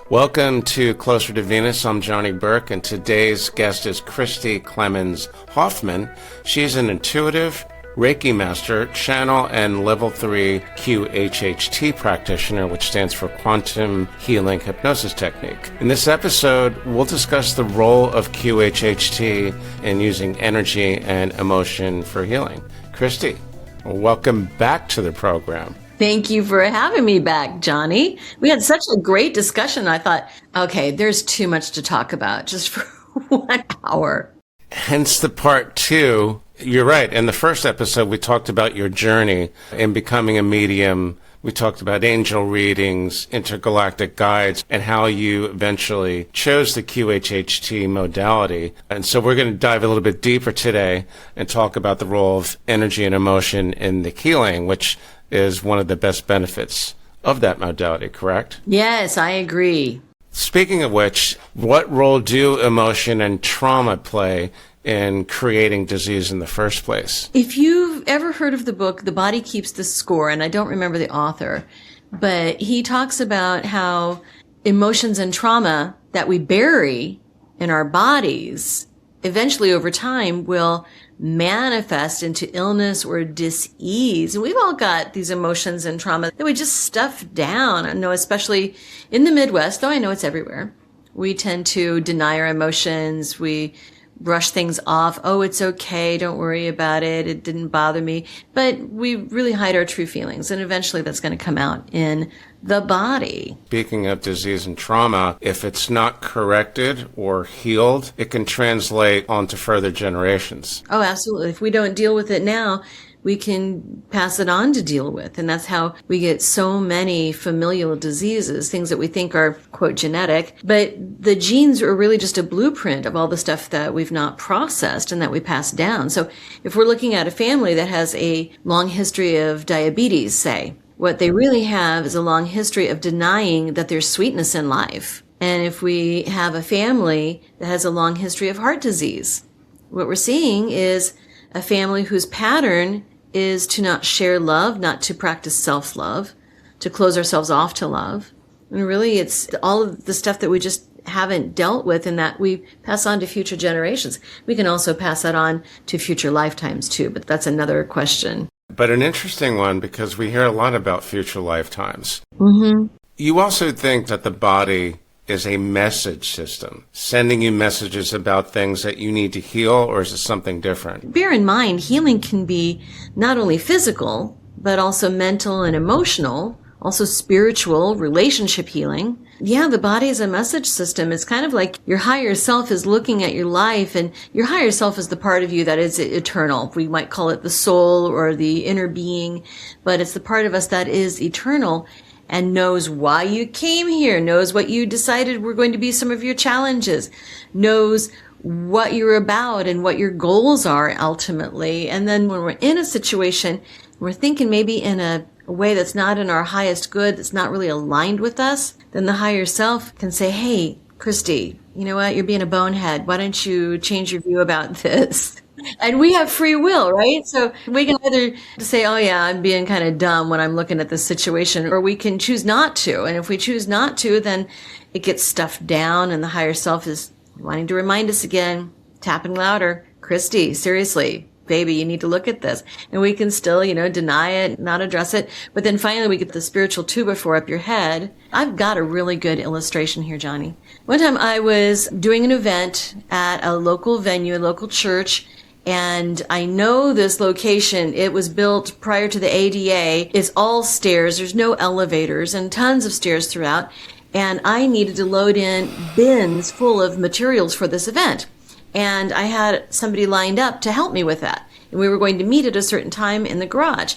Welcome to Closer to Venus. I'm Johnny Burke, and today's guest is Christi Clemons Hoffman. She's an intuitive Reiki Master, channel, and level 3 QHHT practitioner, which stands for Quantum Healing Hypnosis Technique. In this episode, we'll discuss the role of QHHT in using energy and emotion for healing. Christi, welcome back to the program. Thank you for having me back, Johnny. We had such a great discussion. I thought, okay, there's too much to talk about just for 1 hour. Hence the part 2. You're right. In the first episode, we talked about your journey in becoming a medium. We talked about angel readings, intergalactic guides, and how you eventually chose the QHHT modality. And so we're going to dive a little bit deeper today and talk about the role of energy and emotion in the healing, which is one of the best benefits of that modality, correct? Yes, I agree. Speaking of which, what role do emotion and trauma play in creating disease in the first place? If you've ever heard of the book, The Body Keeps the Score, and I don't remember the author, but he talks about how emotions and trauma that we bury in our bodies eventually over time will manifest into illness or dis-ease. And we've all got these emotions and trauma that we just stuff down. I know, especially in the Midwest, though I know it's everywhere, we tend to deny our emotions. We brush things off. Oh, it's okay. Don't worry about it. It didn't bother me. But we really hide our true feelings. And eventually that's going to come out in the body. Speaking of disease and trauma, if it's not corrected or healed, it can translate onto further generations. Oh, absolutely. If we don't deal with it now, we can pass it on to deal with. And that's how we get so many familial diseases, things that we think are, quote, genetic. But the genes are really just a blueprint of all the stuff that we've not processed and that we pass down. So if we're looking at a family that has a long history of diabetes, say, what they really have is a long history of denying that there's sweetness in life. And if we have a family that has a long history of heart disease, what we're seeing is a family whose pattern is to not share love, not to practice self-love, to close ourselves off to love. And really, it's all of the stuff that we just haven't dealt with and that we pass on to future generations. We can also pass that on to future lifetimes too, but that's another question. But an interesting one, because we hear a lot about future lifetimes. Mm-hmm. You also think that the body is a message system, sending you messages about things that you need to heal, or is it something different? Bear in mind, healing can be not only physical, but also mental and emotional, also spiritual, relationship healing. Yeah, the body is a message system. It's kind of like your higher self is looking at your life, and your higher self is the part of you that is eternal. We might call it the soul or the inner being, but it's the part of us that is eternal and knows why you came here, knows what you decided were going to be some of your challenges, knows what you're about and what your goals are ultimately. And then when we're in a situation, we're thinking maybe in a way that's not in our highest good, that's not really aligned with us, then the higher self can say, hey, Christi, you know what? You're being a bonehead. Why don't you change your view about this? And we have free will, right? So we can either say, oh yeah, I'm being kind of dumb when I'm looking at this situation, or we can choose not to. And if we choose not to, then it gets stuffed down and the higher self is wanting to remind us again, tapping louder, Christi, seriously, baby, you need to look at this. And we can still, deny it, not address it. But then finally we get the spiritual two-by-four up your head. I've got a really good illustration here, Johnny. One time I was doing an event at a local venue, a local church, and I know this location, it was built prior to the ADA. It's all stairs. There's no elevators and tons of stairs throughout. And I needed to load in bins full of materials for this event. And I had somebody lined up to help me with that. And we were going to meet at a certain time in the garage.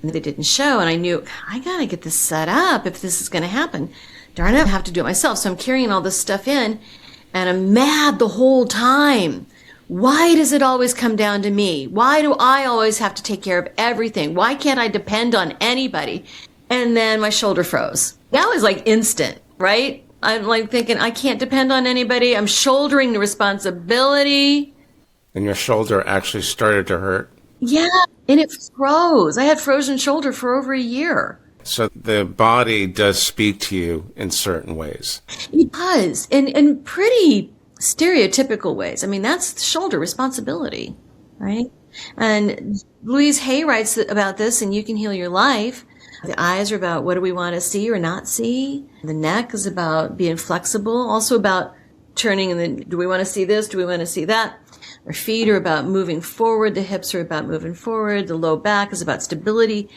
And they didn't show. And I knew, I got to get this set up if this is going to happen. Darn it, I have to do it myself. So I'm carrying all this stuff in. And I'm mad the whole time. Why does it always come down to me? Why do I always have to take care of everything? Why can't I depend on anybody? And then my shoulder froze. That was like instant, right? I'm like thinking, I can't depend on anybody. I'm shouldering the responsibility. And your shoulder actually started to hurt? Yeah, and it froze. I had frozen shoulder for over a year. So the body does speak to you in certain ways. It does, in pretty stereotypical ways. I mean, that's shoulder responsibility, right? And Louise Hay writes about this in You Can Heal Your Life. The eyes are about what do we want to see or not see. The neck is about being flexible, also about turning and then do we want to see this? Do we want to see that? Our feet are about moving forward. The hips are about moving forward. The low back is about stability.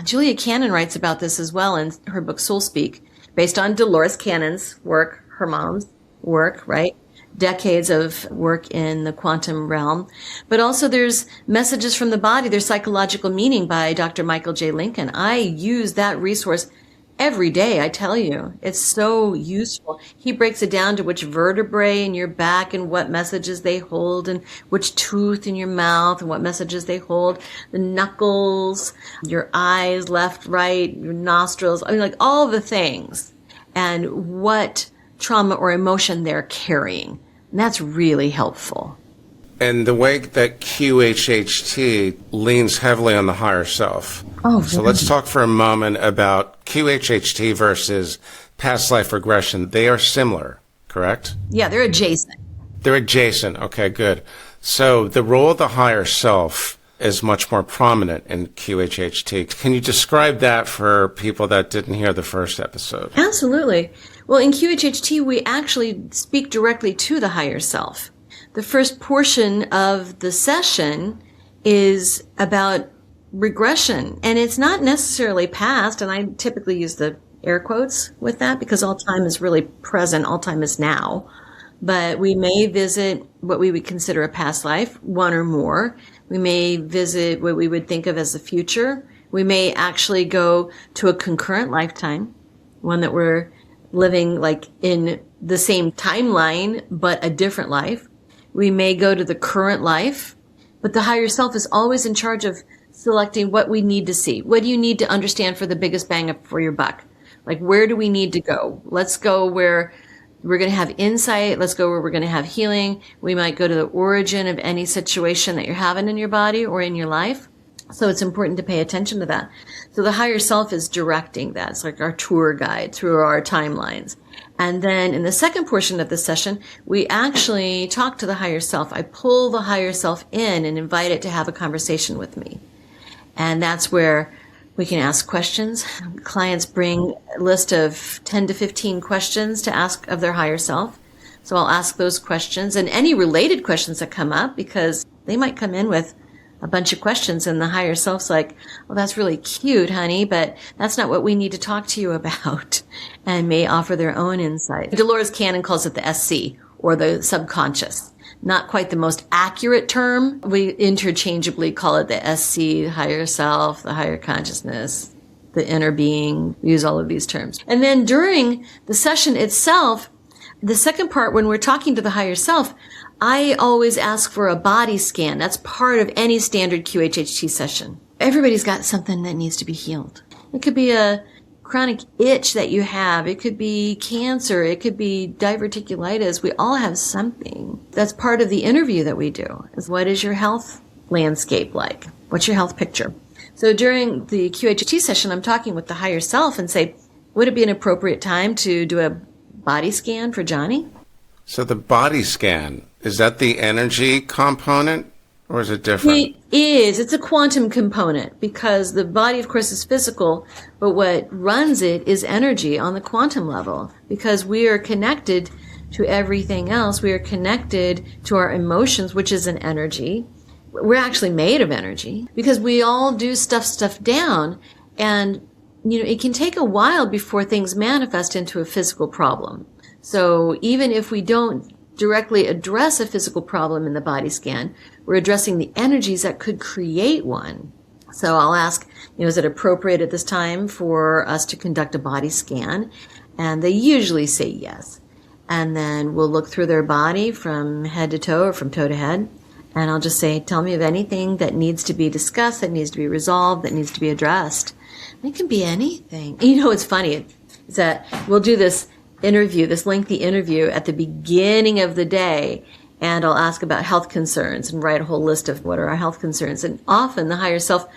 Julia Cannon writes about this as well in her book Soul Speak, based on Dolores Cannon's work, her mom's work, right? Decades of work in the quantum realm. But also there's messages from the body. There's Psychological Meaning by Dr. Michael J. Lincoln. I use that resource every day, I tell you. It's so useful. He breaks it down to which vertebrae in your back and what messages they hold, and which tooth in your mouth and what messages they hold, the knuckles, your eyes, left, right, your nostrils, I mean, like all the things, and what trauma or emotion they're carrying. And that's really helpful. And the way that QHHT leans heavily on the higher self. Oh, so let's talk for a moment about QHHT versus past life regression. They are similar, correct? Yeah, they're adjacent. They're adjacent. Okay, good. So the role of the higher self is much more prominent in QHHT. Can you describe that for people that didn't hear the first episode? Absolutely. Well, in QHHT, we actually speak directly to the higher self. The first portion of the session is about regression, and it's not necessarily past, and I typically use the air quotes with that because all time is really present, all time is now. But we may visit what we would consider a past life, one or more. We may visit what we would think of as the future. We may actually go to a concurrent lifetime, one that we're living like in the same timeline, but a different life. We may go to the current life, but the higher self is always in charge of selecting what we need to see. What do you need to understand for the biggest bang up for your buck? Like, where do we need to go? Let's go where we're going to have insight. Let's go where we're going to have healing. We might go to the origin of any situation that you're having in your body or in your life. So it's important to pay attention to that. So the higher self is directing that. It's like our tour guide through our timelines. And then in the second portion of the session, we actually talk to the higher self. I pull the higher self in and invite it to have a conversation with me. And that's where we can ask questions. Clients bring a list of 10 to 15 questions to ask of their higher self. So I'll ask those questions and any related questions that come up, because they might come in with a bunch of questions and the higher self's like, well, that's really cute, honey, but that's not what we need to talk to you about, and may offer their own insight. Dolores Cannon calls it the SC, or the subconscious. Not quite the most accurate term. We interchangeably call it the SC, the higher self, the higher consciousness, the inner being. We use all of these terms. And then during the session itself, the second part, when we're talking to the higher self, I always ask for a body scan. That's part of any standard QHHT session. Everybody's got something that needs to be healed. It could be a chronic itch that you have. It could be cancer. It could be diverticulitis. We all have something. That's part of the interview that we do. Is what is your health landscape like? What's your health picture? So during the QHHT session, I'm talking with the higher self and say, would it be an appropriate time to do a body scan for Johnny? So the body scan, is that the energy component, or is it different? It is. It's a quantum component, because the body, of course, is physical, but what runs it is energy on the quantum level, because we are connected to everything else. We are connected to our emotions, which is an energy. We're actually made of energy, because we all do stuff down, and it can take a while before things manifest into a physical problem. So even if we don't directly address a physical problem in the body scan, we're addressing the energies that could create one. So I'll ask, is it appropriate at this time for us to conduct a body scan? And they usually say yes. And then we'll look through their body from head to toe or from toe to head. And I'll just say, tell me of anything that needs to be discussed, that needs to be resolved, that needs to be addressed. It can be anything. It's funny is that we'll do this lengthy interview at the beginning of the day, and I'll ask about health concerns and write a whole list of what are our health concerns. And often the higher self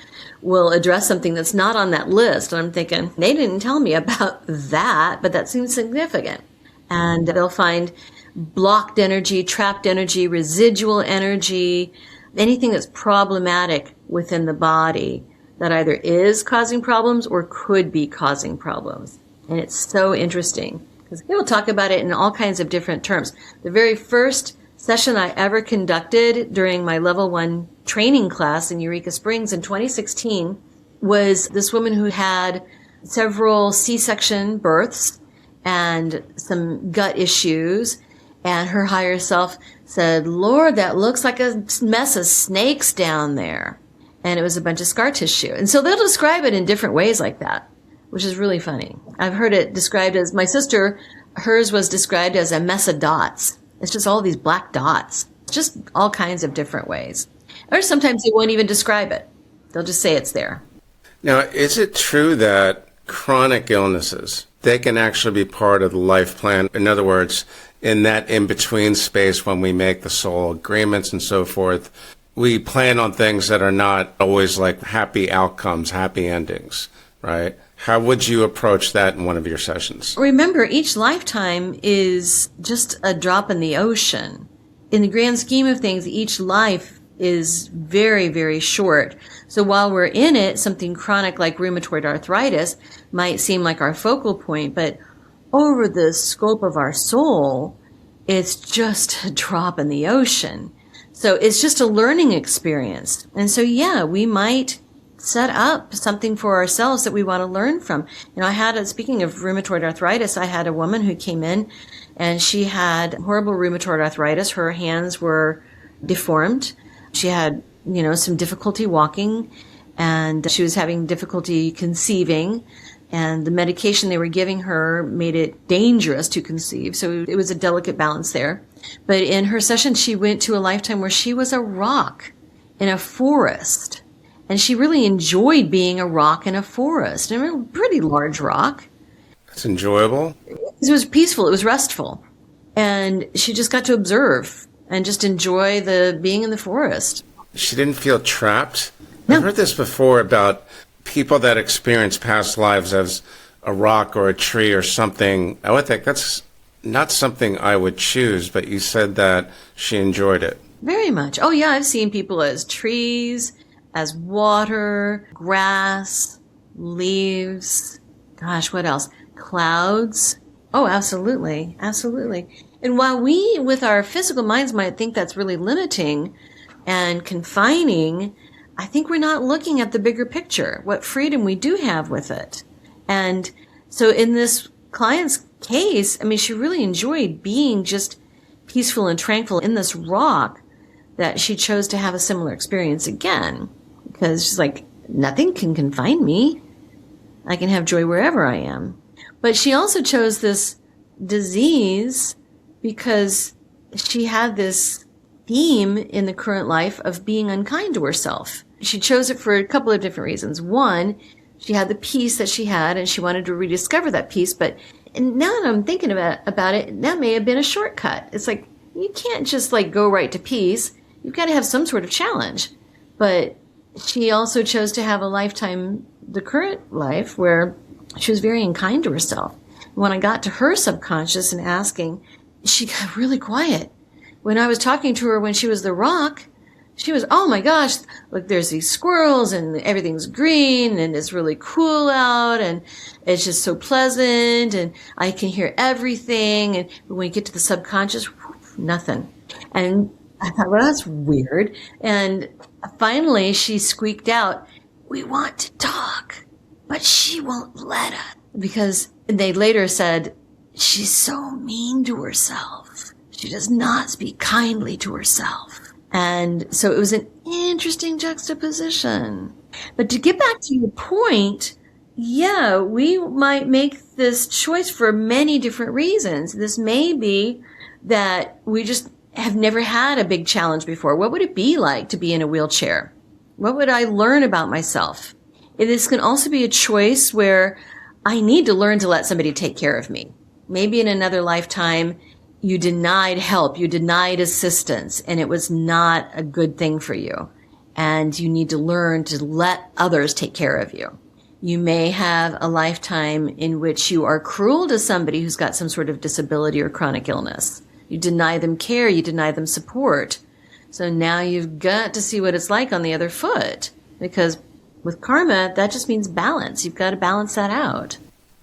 will address something that's not on that list. And I'm thinking, they didn't tell me about that, but that seems significant. And they'll find blocked energy, trapped energy, residual energy, anything that's problematic within the body that either is causing problems or could be causing problems. And it's so interesting because they will talk about it in all kinds of different terms. The very first session I ever conducted during my level 1 training class in Eureka Springs in 2016 was this woman who had several C-section births and some gut issues. And her higher self said, Lord, that looks like a mess of snakes down there. And it was a bunch of scar tissue. And so they'll describe it in different ways like that, which is really funny. I've heard it described as, my sister, hers was described as a mess of dots. It's just all these black dots, just all kinds of different ways. Or sometimes they won't even describe it. They'll just say it's there. Now, is it true that chronic illnesses, they can actually be part of the life plan? In other words, in that in-between space when we make the soul agreements and so forth, we plan on things that are not always like happy outcomes, happy endings, right? How would you approach that in one of your sessions? Remember, each lifetime is just a drop in the ocean. In the grand scheme of things, each life is very, very short. So while we're in it, something chronic like rheumatoid arthritis might seem like our focal point, but over the scope of our soul, it's just a drop in the ocean. So it's just a learning experience. And so, yeah, we might set up something for ourselves that we want to learn from. You know, speaking of rheumatoid arthritis, I had a woman who came in and she had horrible rheumatoid arthritis. Her hands were deformed. She had, some difficulty walking and she was having difficulty conceiving. And the medication they were giving her made it dangerous to conceive. So it was a delicate balance there. But in her session, she went to a lifetime where she was a rock in a forest. And she really enjoyed being a rock in a forest, a pretty large rock. It's enjoyable. It was peaceful. It was restful. And she just got to observe and just enjoy the being in the forest. She didn't feel trapped? No. I've heard this before about people that experience past lives as a rock or a tree or something. I would think that's not something I would choose, but you said that she enjoyed it. Very much. Oh, yeah, I've seen people as trees, as water, grass, leaves, gosh, what else? Clouds. Oh, absolutely. Absolutely. And while we, with our physical minds, might think that's really limiting and confining, I think we're not looking at the bigger picture, what freedom we do have with it. And so in this client's case, she really enjoyed being just peaceful and tranquil in this rock that she chose to have a similar experience again. Because she's like, nothing can confine me. I can have joy wherever I am. But she also chose this disease because she had this theme in the current life of being unkind to herself. She chose it for a couple of different reasons. One, she had the peace that she had and she wanted to rediscover that peace. But now that I'm thinking about it, that may have been a shortcut. It's like, you can't just go right to peace. You've got to have some sort of challenge. But she also chose to have a lifetime, the current life, where she was very unkind to herself. When I got to her subconscious and asking, she got really quiet. When I was talking to her when she was the rock, she was, oh my gosh, look, there's these squirrels and everything's green and it's really cool out and it's just so pleasant and I can hear everything. And when we get to the subconscious, whoosh, nothing. And I thought, well, that's weird. And finally she squeaked out, we want to talk, but she won't let us. Because they later said, she's so mean to herself. She does not speak kindly to herself. And so it was an interesting juxtaposition. But to get back to your point, yeah, we might make this choice for many different reasons. This may be that we just have never had a big challenge before. What would it be like to be in a wheelchair? What would I learn about myself? And this can also be a choice where I need to learn to let somebody take care of me. Maybe in another lifetime, you denied help, you denied assistance, and it was not a good thing for you. And you need to learn to let others take care of you. You may have a lifetime in which you are cruel to somebody who's got some sort of disability or chronic illness. You deny them care, you deny them support. So now you've got to see what it's like on the other foot, because with karma, that just means balance. You've got to balance that out.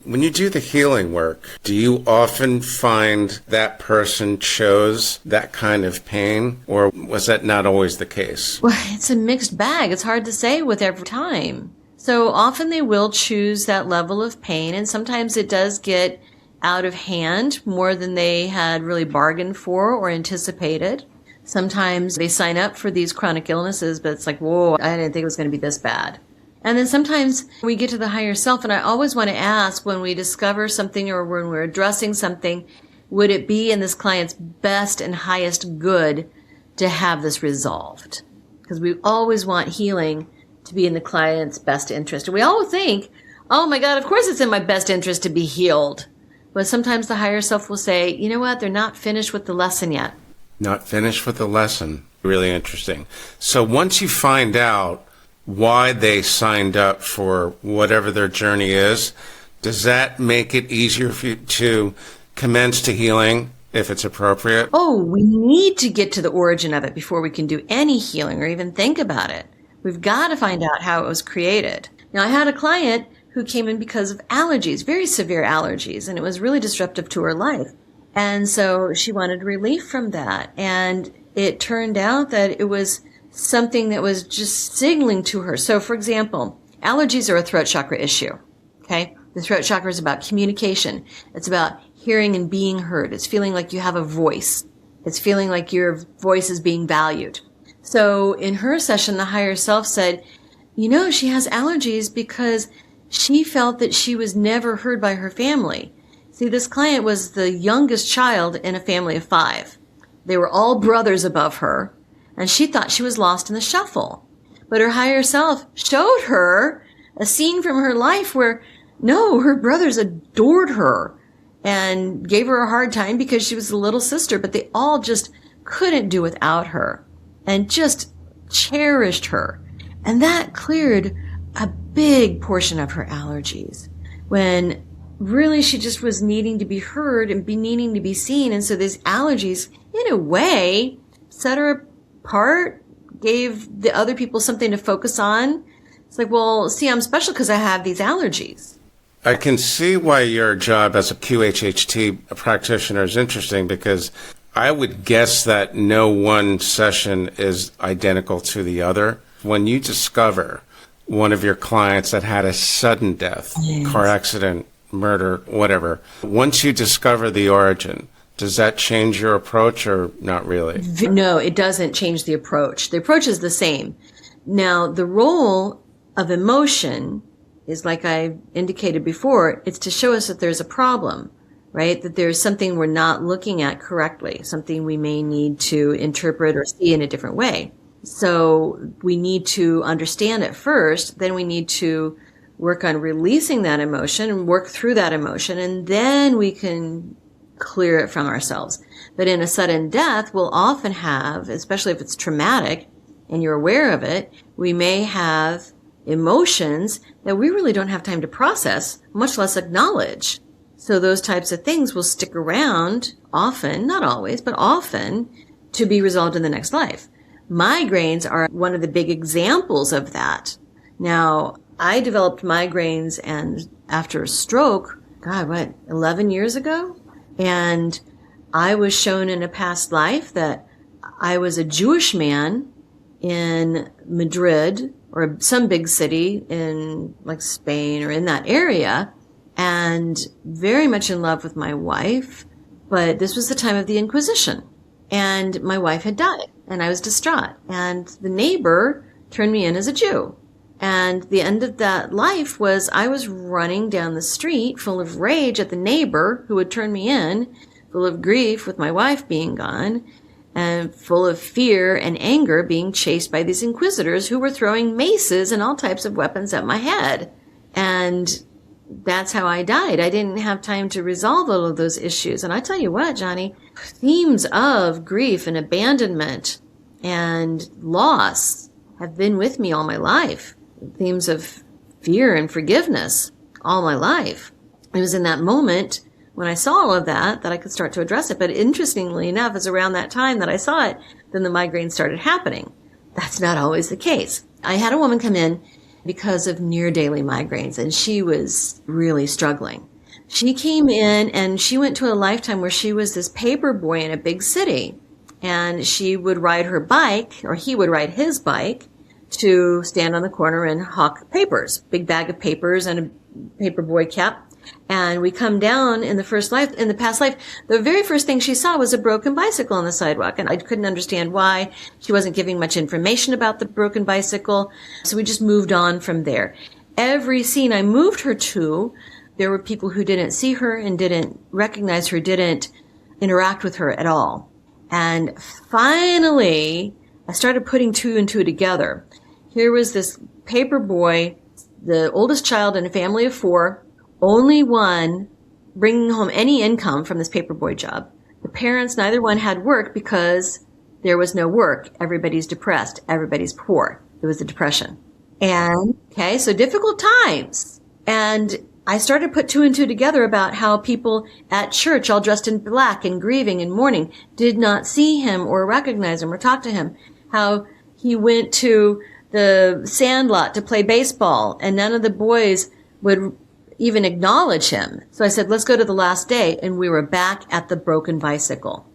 When you do the healing work, do you often find that person chose that kind of pain, or was that not always the case? Well, it's a mixed bag. It's hard to say with every time. So often they will choose that level of pain, and sometimes it does get out of hand more than they had really bargained for or anticipated. Sometimes they sign up for these chronic illnesses, but it's like, whoa, I didn't think it was going to be this bad. And then sometimes we get to the higher self, and I always want to ask when we discover something or when we're addressing something, would it be in this client's best and highest good to have this resolved? Because we always want healing to be in the client's best interest. And we all think, oh my God, of course it's in my best interest to be healed. But sometimes the higher self will say, you know what, they're not finished with the lesson yet. Not finished with the lesson. Really interesting. So once you find out why they signed up for whatever their journey is, does that make it easier for you to commence to healing if it's appropriate? Oh, we need to get to the origin of it before we can do any healing or even think about it. We've got to find out how it was created. Now, I had a client who came in because of allergies, very severe allergies, and it was really disruptive to her life. And so she wanted relief from that. And it turned out that it was something that was just signaling to her. So, for example, allergies are a throat chakra issue, okay? The throat chakra is about communication. It's about hearing and being heard. It's feeling like you have a voice. It's feeling like your voice is being valued. So in her session, the higher self said, you know, she has allergies because she felt that she was never heard by her family. See, this client was the youngest child in a family of 5. They were all brothers above her, and she thought she was lost in the shuffle. But her higher self showed her a scene from her life where, no, her brothers adored her and gave her a hard time because she was the little sister, but they all just couldn't do without her and just cherished her. And that cleared a big portion of her allergies when really she just was needing to be heard and needing to be seen. And so these allergies, in a way, set her apart, gave the other people something to focus on. It's like, well, see, I'm special because I have these allergies. I can see why your job as a QHHT practitioner is interesting, because I would guess that no one session is identical to the other. When you discover one of your clients that had a sudden death, yes, car accident, murder, whatever, once you discover the origin, does that change your approach or not really? No, it doesn't change the approach. The approach is the same. Now, the role of emotion is, like I indicated before, it's to show us that there's a problem, right? That there's something we're not looking at correctly, something we may need to interpret or see in a different way. So we need to understand it first, then we need to work on releasing that emotion and work through that emotion, and then we can clear it from ourselves. But in a sudden death, we'll often have, especially if it's traumatic and you're aware of it, we may have emotions that we really don't have time to process, much less acknowledge. So those types of things will stick around often, not always, but often, to be resolved in the next life. Migraines are one of the big examples of that. Now, I developed migraines and after a stroke, 11 years ago? And I was shown in a past life that I was a Jewish man in Madrid or some big city in like Spain or in that area, and very much in love with my wife. But this was the time of the Inquisition, and my wife had died, and I was distraught. And the neighbor turned me in as a Jew. And the end of that life was I was running down the street full of rage at the neighbor who had turned me in, full of grief with my wife being gone, and full of fear and anger being chased by these inquisitors who were throwing maces and all types of weapons at my head. And that's how I died. I didn't have time to resolve all of those issues. And I tell you what, Johnny, themes of grief and abandonment and loss have been with me all my life. Themes of fear and forgiveness all my life. It was in that moment when I saw all of that I could start to address it. But interestingly enough, it's around that time that I saw it, then the migraines started happening. That's not always the case. I had a woman come in because of near daily migraines, and she was really struggling. She came in and she went to a lifetime where she was this paper boy in a big city, and she would ride her bike, or he would ride his bike, to stand on the corner and hawk papers, big bag of papers and a paper boy cap. And we come down in the past life, the very first thing she saw was a broken bicycle on the sidewalk. And I couldn't understand why. She wasn't giving much information about the broken bicycle. So we just moved on from there. Every scene I moved her to, there were people who didn't see her and didn't recognize her, didn't interact with her at all. And finally, I started putting two and two together. Here was this paper boy, the oldest child in a family of 4, only one bringing home any income from this paperboy job. The parents, neither one had work because there was no work. Everybody's depressed. Everybody's poor. It was the depression. And, okay, so difficult times. And I started to put two and two together about how people at church, all dressed in black and grieving and mourning, did not see him or recognize him or talk to him. How he went to the sandlot to play baseball and none of the boys would even acknowledge him. So I said, let's go to the last day. And we were back at the broken bicycle.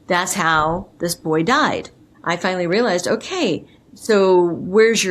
That's how this boy died. I finally realized, okay, so where's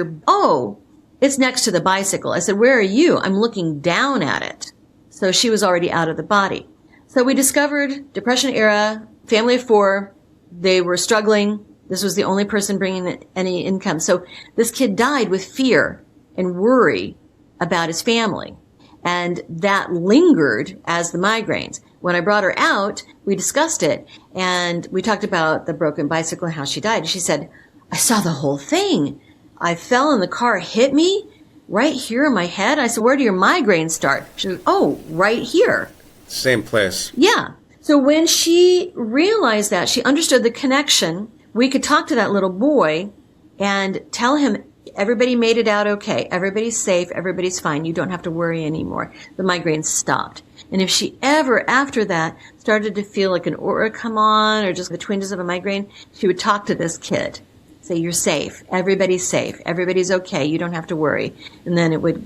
it's next to the bicycle. I said, where are you? I'm looking down at it. So she was already out of the body. So we discovered Depression era, family of 4. They were struggling. This was the only person bringing any income. So this kid died with fear and worry about his family. And that lingered as the migraines. When I brought her out, we discussed it, and we talked about the broken bicycle and how she died. She said, I saw the whole thing. I fell and the car hit me right here in my head. I said, where do your migraines start? She said, right here. Same place. Yeah. So when she realized that, she understood the connection. We could talk to that little boy and tell him, everybody made it out okay. Everybody's safe. Everybody's fine. You don't have to worry anymore. The migraines stopped. And if she ever, after that, started to feel like an aura come on or just the twinges of a migraine, she would talk to this kid. Say, you're safe. Everybody's safe. Everybody's okay. You don't have to worry. And then it would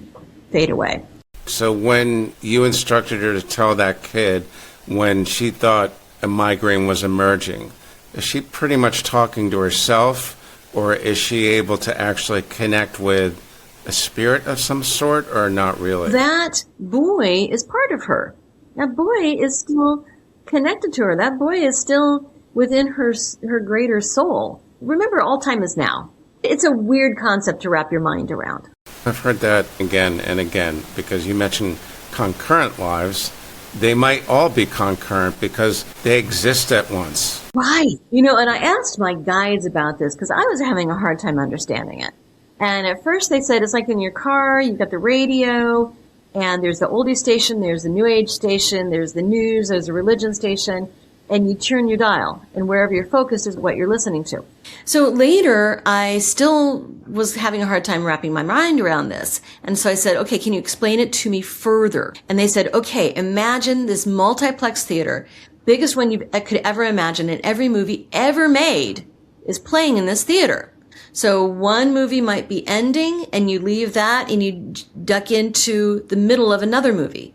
fade away. So when you instructed her to tell that kid when she thought a migraine was emerging, is she pretty much talking to herself? Or is she able to actually connect with a spirit of some sort, or not really? That boy is part of her. That boy is still connected to her. That boy is still within her greater soul. Remember, all time is now. It's a weird concept to wrap your mind around. I've heard that again and again, because you mentioned concurrent lives. They might all be concurrent because they exist at once. Right. And I asked my guides about this because I was having a hard time understanding it. And at first they said it's like in your car, you've got the radio, and there's the oldie station, there's the new age station, there's the news, there's the religion station, and you turn your dial, and wherever you're focused is what you're listening to. So later, I still was having a hard time wrapping my mind around this. And so I said, okay, can you explain it to me further? And they said, okay, imagine this multiplex theater, biggest one you could ever imagine, and every movie ever made is playing in this theater. So one movie might be ending, and you leave that, and you duck into the middle of another movie.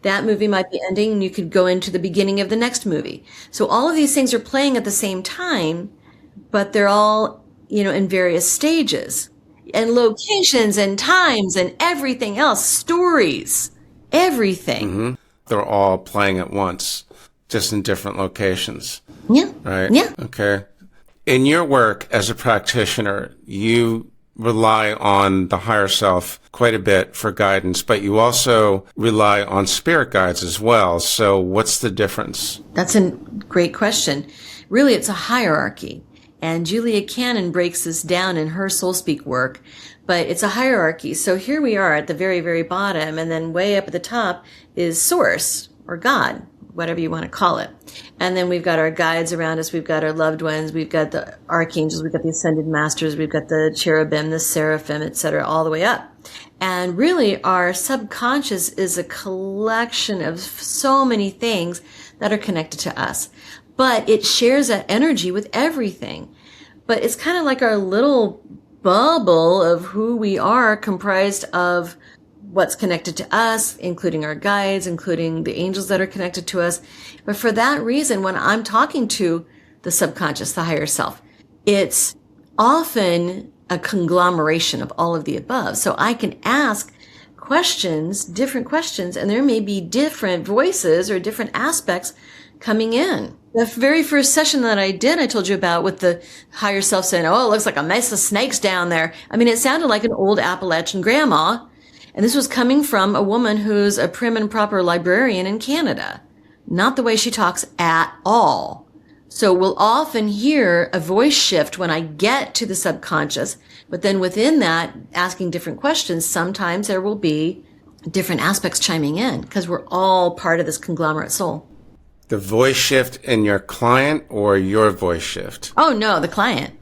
That movie might be ending, and you could go into the beginning of the next movie. So all of these things are playing at the same time, but they're all, in various stages and locations and times and everything else, stories, everything. Mm-hmm. They're all playing at once, just in different locations. Yeah. Right? Yeah. Okay. In your work as a practitioner, you rely on the higher self quite a bit for guidance, but you also rely on spirit guides as well. So what's the difference? That's a great question. Really, it's a hierarchy. And Julia Cannon breaks this down in her Soul Speak work. but it's a hierarchy. So here we are at the very, very bottom, and then way up at the top is Source or God, whatever you want to call it. And then we've got our guides around us. We've got our loved ones. We've got the archangels. We've got the ascended masters. We've got the cherubim, the seraphim, etc., all the way up. And really, our subconscious is a collection of so many things that are connected to us. But it shares that energy with everything. But it's kind of like our little bubble of who we are, comprised of what's connected to us, including our guides, including the angels that are connected to us. But for that reason, when I'm talking to the subconscious, the higher self, it's often a conglomeration of all of the above. So I can ask questions, different questions, and there may be different voices or different aspects coming in. The very first session that I did, I told you about, with the higher self saying, oh, it looks like a mess of snakes down there. I mean, it sounded like an old Appalachian grandma. And this was coming from a woman who's a prim and proper librarian in Canada. Not the way she talks at all. So we'll often hear a voice shift when I get to the subconscious, but then within that, asking different questions, sometimes there will be different aspects chiming in because we're all part of this conglomerate soul. The voice shift in your client or your voice shift? Oh, no, the client.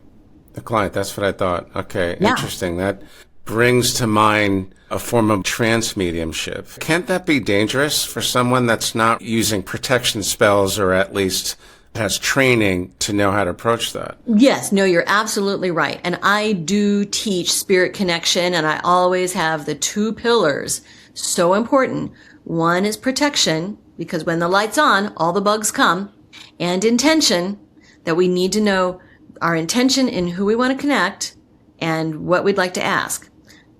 The client, that's what I thought. Okay, Yeah. Interesting. That brings to mind a form of trance mediumship. Can't that be dangerous for someone that's not using protection spells, or at least has training to know how to approach that? Yes, no, you're absolutely right. And I do teach spirit connection, and I always have the two pillars. So important. One is protection, because when the light's on, all the bugs come, and intention, that we need to know our intention in who we want to connect and what we'd like to ask.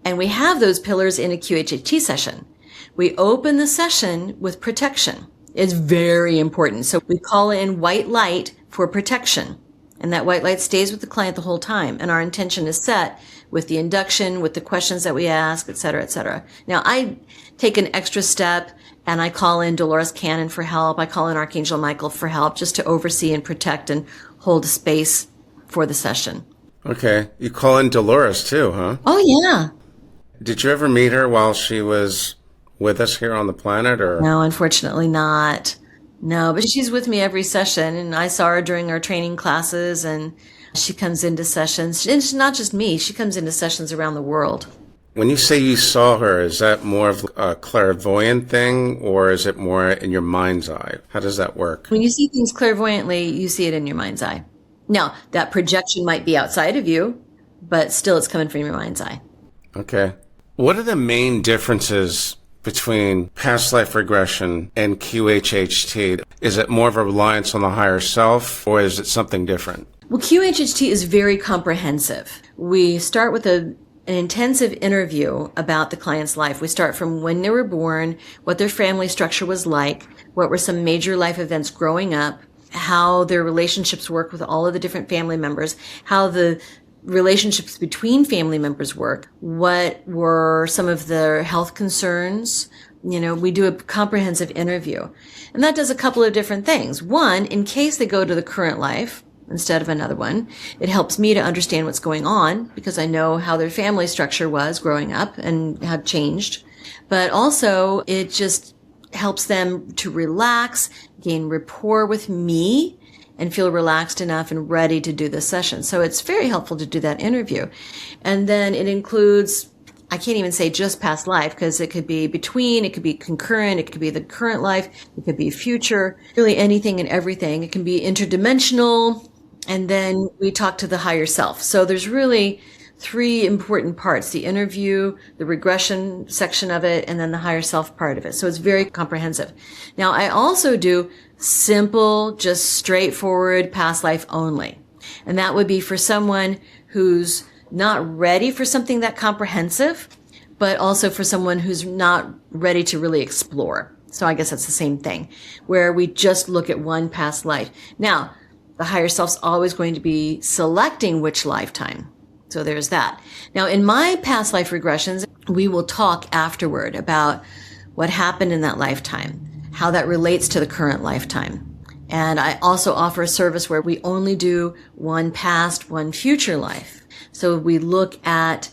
And we have those pillars in a QHHT session. We open the session with protection. It's very important. So we call in white light for protection. And that white light stays with the client the whole time. And our intention is set with the induction, with the questions that we ask, et cetera, et cetera. Now, I take an extra step and I call in Dolores Cannon for help. I call in Archangel Michael for help, just to oversee and protect and hold a space for the session. Okay. You call in Dolores too, huh? Oh, yeah. Did you ever meet her while she was with us here on the planet, or? No, unfortunately not. No, but she's with me every session, and I saw her during our training classes, and she comes into sessions. And it's not just me. She comes into sessions around the world. When you say you saw her, is that more of a clairvoyant thing, or is it more in your mind's eye? How does that work? When you see things clairvoyantly, you see it in your mind's eye. Now, that projection might be outside of you, but still it's coming from your mind's eye. Okay. What are the main differences between past life regression and QHHT? Is it more of a reliance on the higher self, or is it something different? Well, QHHT is very comprehensive. We start with an intensive interview about the client's life. We start from when they were born, what their family structure was like, what were some major life events growing up, how their relationships work with all of the different family members, how the relationships between family members work, what were some of their health concerns. You know, we do a comprehensive interview. And that does a couple of different things. One, in case they go to the current life instead of another one, it helps me to understand what's going on because I know how their family structure was growing up and had changed. But also, it just helps them to relax, gain rapport with me, and feel relaxed enough and ready to do this session. So it's very helpful to do that interview. And then it includes, I can't even say just past life, because it could be between, it could be concurrent, it could be the current life, it could be future, really anything and everything. It can be interdimensional. And then we talk to the higher self. So there's really three important parts: the interview, the regression section of it, and then the higher self part of it. So it's very comprehensive. Now, I also do simple, just straightforward past life only. And that would be for someone who's not ready for something that comprehensive, but also for someone who's not ready to really explore. So I guess that's the same thing, where we just look at one past life. Now, the higher self's always going to be selecting which lifetime. So there's that. Now, in my past life regressions, we will talk afterward about what happened in that lifetime, how that relates to the current lifetime. And I also offer a service where we only do one past, one future life. So we look at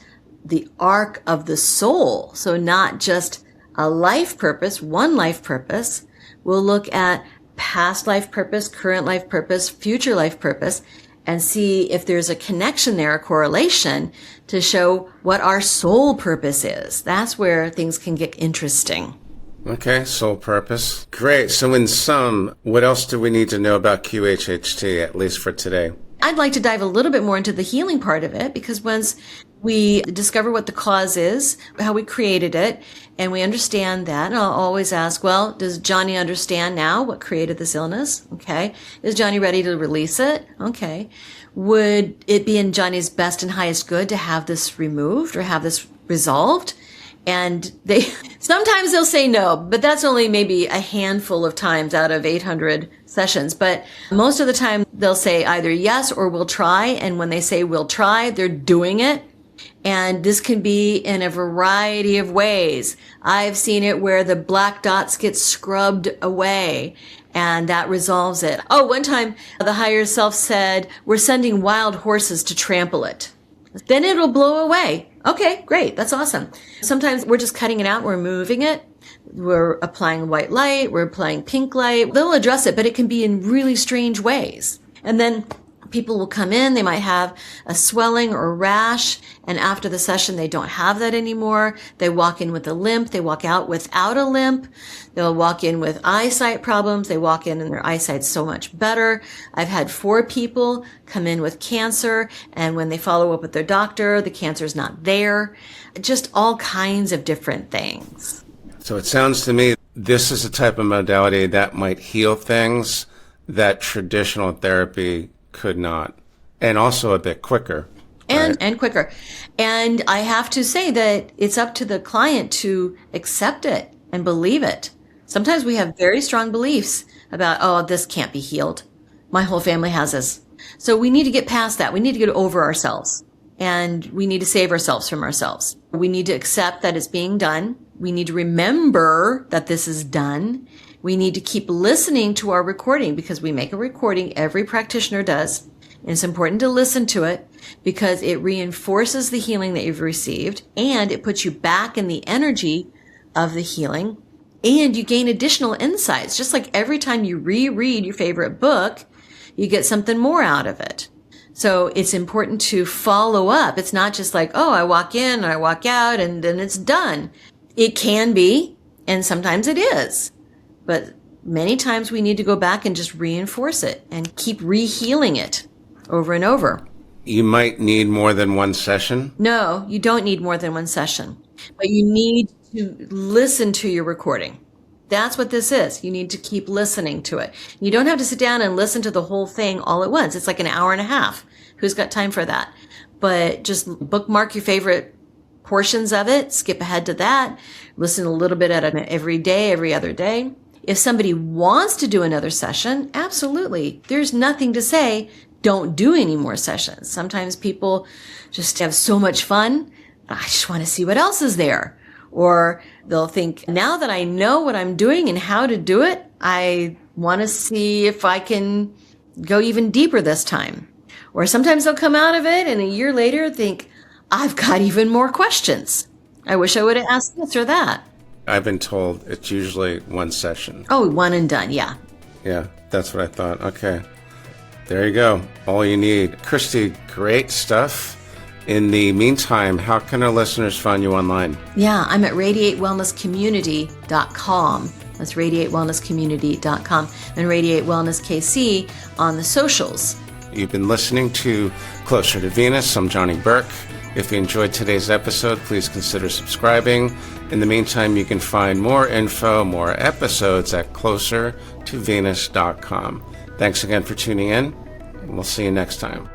the arc of the soul. So not just a life purpose, one life purpose. We'll look at past life purpose, current life purpose, future life purpose, and see if there's a connection there, a correlation to show what our soul purpose is. That's where things can get interesting. Okay, soul purpose. Great. So in sum, what else do we need to know about QHHT, at least for today? I'd like to dive a little bit more into the healing part of it, because once we discover what the cause is, how we created it, and we understand that, and I'll always ask, well, does Johnny understand now what created this illness? Okay. Is Johnny ready to release it? Okay. Would it be in Johnny's best and highest good to have this removed or have this resolved? And sometimes they'll say no, but that's only maybe a handful of times out of 800 sessions. But most of the time they'll say either yes or we'll try. And when they say we'll try, they're doing it. And this can be in a variety of ways. I've seen it where the black dots get scrubbed away and that resolves it. Oh, one time the higher self said, we're sending wild horses to trample it. Then it'll blow away. Okay, great. That's awesome. Sometimes we're just cutting it out. We're moving it. We're applying white light. We're applying pink light. They'll address it, but it can be in really strange ways. And then people will come in. They might have a swelling or rash. And after the session, they don't have that anymore. They walk in with a limp. They walk out without a limp. They'll walk in with eyesight problems. They walk in and their eyesight's so much better. I've had 4 people come in with cancer. And when they follow up with their doctor, the cancer's not there. Just all kinds of different things. So it sounds to me this is a type of modality that might heal things that traditional therapy could not, and also a bit quicker. And quicker. And I have to say that it's up to the client to accept it and believe it. Sometimes we have very strong beliefs about, oh, this can't be healed. My whole family has this. So we need to get past that. We need to get over ourselves. And we need to save ourselves from ourselves. We need to accept that it's being done. We need to remember that this is done. We need to keep listening to our recording, because we make a recording. Every practitioner does. And it's important to listen to it because it reinforces the healing that you've received, and it puts you back in the energy of the healing, and you gain additional insights. Just like every time you reread your favorite book, you get something more out of it. So it's important to follow up. It's not just like, oh, I walk in and I walk out and then it's done. It can be, and sometimes it is. But many times we need to go back and just reinforce it and keep re-healing it over and over. You might need more than one session? No, you don't need more than one session. But you need to listen to your recording. That's what this is. You need to keep listening to it. You don't have to sit down and listen to the whole thing all at once. It's like an hour and a half. Who's got time for that? But just bookmark your favorite portions of it, skip ahead to that, listen a little bit at it every day, every other day. If somebody wants to do another session, absolutely. There's nothing to say, don't do any more sessions. Sometimes people just have so much fun. I just want to see what else is there. Or they'll think, now that I know what I'm doing and how to do it, I want to see if I can go even deeper this time. Or sometimes they'll come out of it and a year later think, I've got even more questions. I wish I would have asked this or that. I've been told it's usually one session. Oh, one and done, yeah. Yeah, that's what I thought. Okay. There you go. All you need. Christi, great stuff. In the meantime, how can our listeners find you online? Yeah, I'm at radiatewellnesscommunity.com. That's radiatewellnesscommunity.com. And Radiate Wellness KC on the socials. You've been listening to Closer to Venus. I'm Johnny Burke. If you enjoyed today's episode, please consider subscribing. In the meantime, you can find more info, more episodes at closertovenus.com. Thanks again for tuning in, and we'll see you next time.